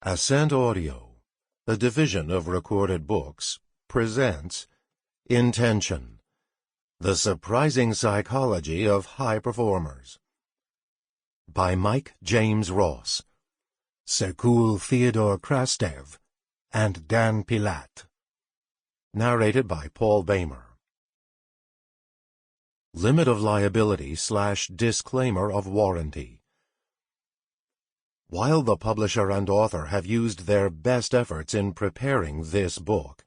Ascent Audio, the division of recorded books, presents Intention, the Surprising Psychology of High Performers, by Mike James Ross, Sekoul Theodor Krastev, and Dan Pilat. Narrated by Paul Boehmer. Limit of liability / disclaimer of warranty. While the publisher and author have used their best efforts in preparing this book,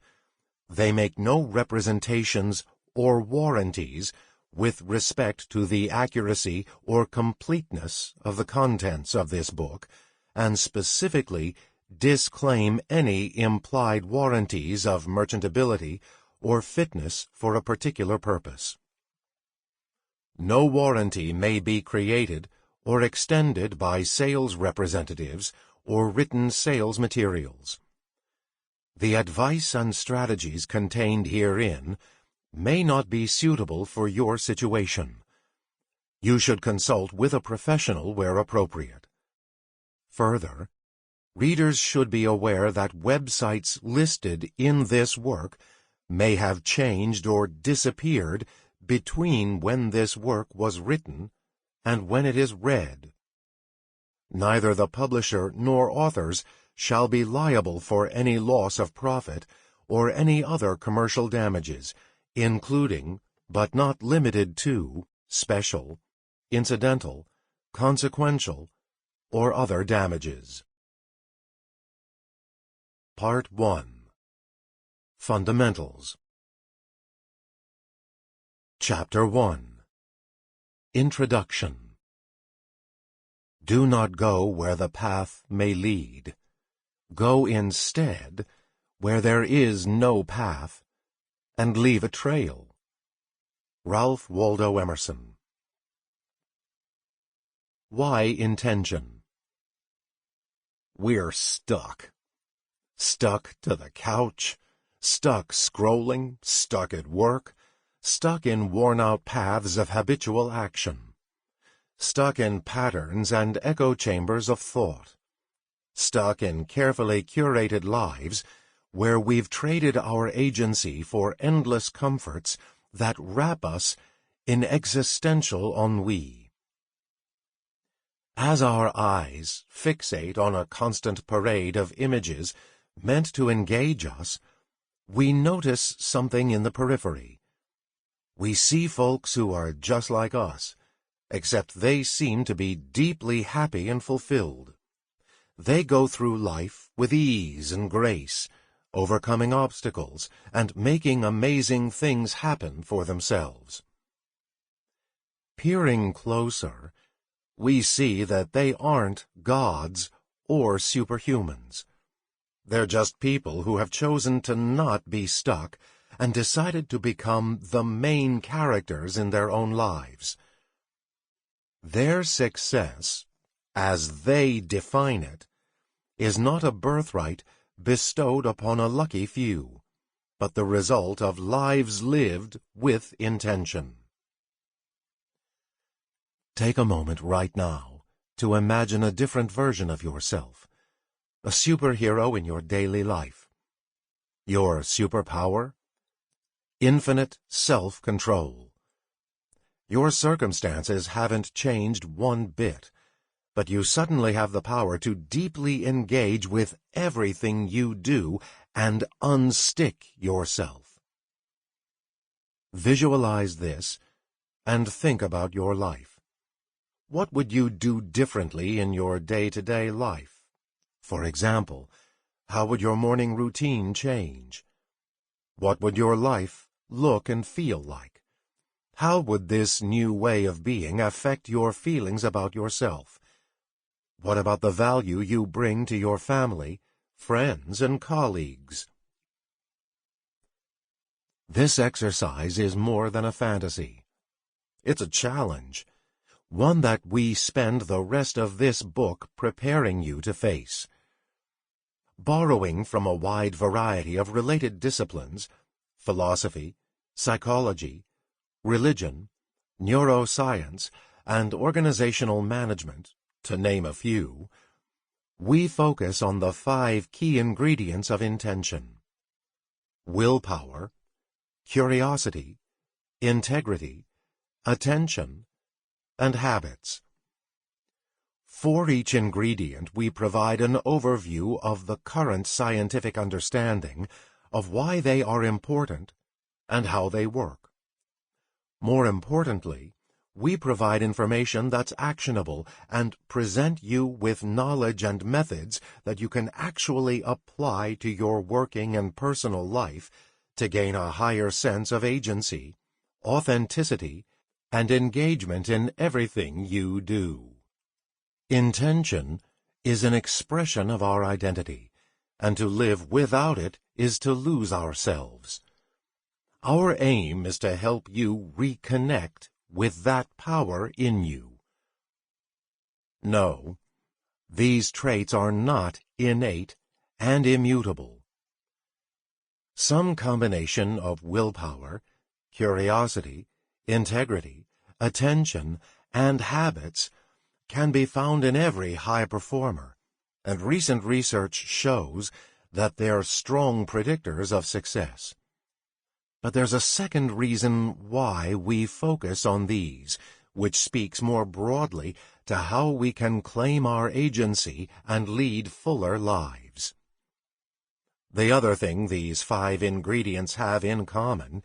they make no representations or warranties with respect to the accuracy or completeness of the contents of this book, and specifically disclaim any implied warranties of merchantability or fitness for a particular purpose. No warranty may be created or extended by sales representatives or written sales materials. The advice and strategies contained herein may not be suitable for your situation. You should consult with a professional where appropriate. Further, readers should be aware that websites listed in this work may have changed or disappeared between when this work was written and when it is read. Neither the publisher nor authors shall be liable for any loss of profit or any other commercial damages, including, but not limited to, special, incidental, consequential, or other damages. Part 1. Fundamentals. Chapter 1. Introduction. Do not go where the path may lead. Go instead where there is no path, and leave a trail. Ralph Waldo Emerson. Why intention? We're stuck. Stuck to the couch, stuck scrolling, stuck at work, stuck in worn-out paths of habitual action, stuck in patterns and echo chambers of thought, stuck in carefully curated lives where we've traded our agency for endless comforts that wrap us in existential ennui. As our eyes fixate on a constant parade of images meant to engage us, we notice something in the periphery. We see folks who are just like us, except they seem to be deeply happy and fulfilled. They go through life with ease and grace, overcoming obstacles and making amazing things happen for themselves. Peering closer, we see that they aren't gods or superhumans. They're just people who have chosen to not be stuck and decided to become the main characters in their own lives. Their success, as they define it, is not a birthright bestowed upon a lucky few, but the result of lives lived with intention. Take a moment right now to imagine a different version of yourself, a superhero in your daily life. Your superpower? Infinite self-control. Your circumstances haven't changed one bit, but you suddenly have the power to deeply engage with everything you do and unstick yourself. Visualize this and think about your life. What would you do differently in your day-to-day life? For example, how would your morning routine change? What would your life look and feel like? How would this new way of being affect your feelings about yourself? What about the value you bring to your family, friends, and colleagues? This exercise is more than a fantasy. It's a challenge, one that we spend the rest of this book preparing you to face. Borrowing from a wide variety of related disciplines, philosophy, psychology, religion, neuroscience, and organizational management, to name a few, we focus on the 5 key ingredients of intention: willpower, curiosity, integrity, attention, and habits. For each ingredient, we provide an overview of the current scientific understanding of why they are important and how they work. More importantly, we provide information that's actionable and present you with knowledge and methods that you can actually apply to your working and personal life to gain a higher sense of agency, authenticity, and engagement in everything you do. Intention is an expression of our identity, and to live without it is to lose ourselves. Our aim is to help you reconnect with that power in you. No, these traits are not innate and immutable. Some combination of willpower, curiosity, integrity, attention, and habits can be found in every high performer, and recent research shows that they're strong predictors of success. But there's a second reason why we focus on these, which speaks more broadly to how we can claim our agency and lead fuller lives. The other thing these 5 ingredients have in common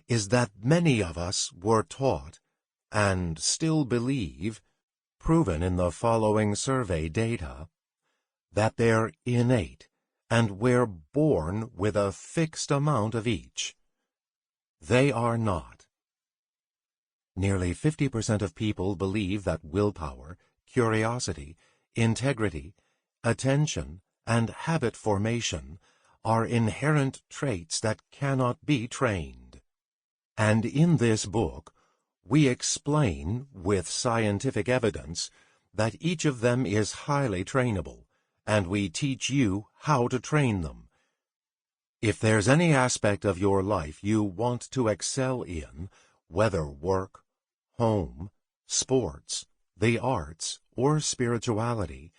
is that many of us were taught, and still believe, proven in the following survey data, that they're innate and we're born with a fixed amount of each. They are not. Nearly 50% of people believe that willpower, curiosity, integrity, attention, and habit formation are inherent traits that cannot be trained. And in this book, we explain, with scientific evidence, that each of them is highly trainable, and we teach you how to train them. If there's any aspect of your life you want to excel in, whether work, home, sports, the arts, or spirituality,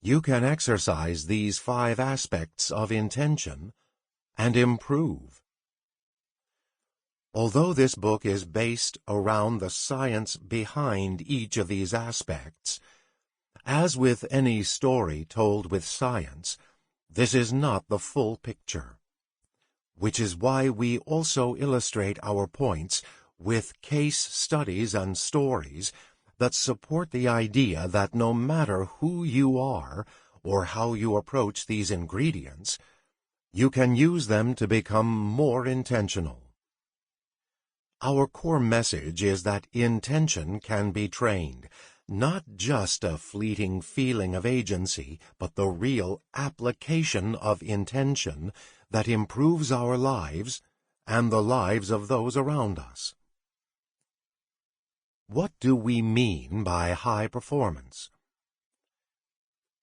you can exercise these 5 aspects of intention and improve. Although this book is based around the science behind each of these aspects, as with any story told with science, this is not the full picture, which is why we also illustrate our points with case studies and stories that support the idea that no matter who you are or how you approach these ingredients, you can use them to become more intentional. Our core message is that intention can be trained, not just a fleeting feeling of agency, but the real application of intention that improves our lives and the lives of those around us. What do we mean by high performance?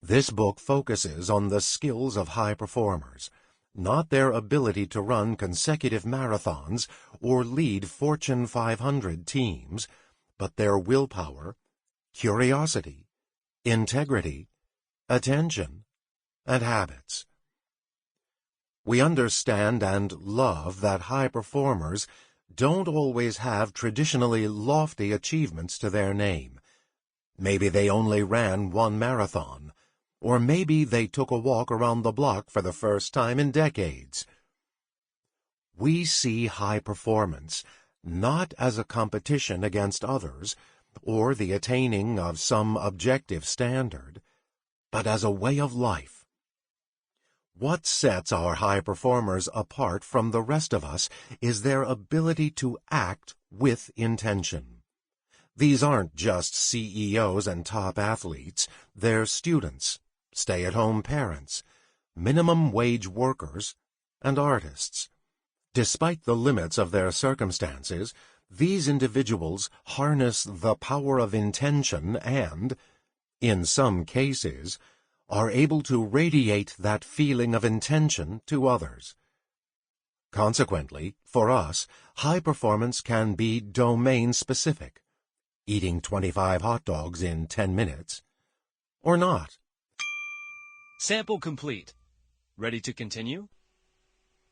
This book focuses on the skills of high performers, not their ability to run consecutive marathons or lead Fortune 500 teams, but their willpower, curiosity, integrity, attention, and habits. We understand and love that high performers don't always have traditionally lofty achievements to their name. Maybe they only ran 1 marathon, or maybe they took a walk around the block for the first time in decades. We see high performance not as a competition against others or the attaining of some objective standard, but as a way of life. What sets our high performers apart from the rest of us is their ability to act with intention. These aren't just CEOs and top athletes, they're students, stay-at-home parents, minimum wage workers, and artists. Despite the limits of their circumstances, these individuals harness the power of intention and, in some cases, are able to radiate that feeling of intention to others. Consequently, for us, high performance can be domain-specific, eating 25 hot dogs in 10 minutes, or not. Sample complete. Ready to continue?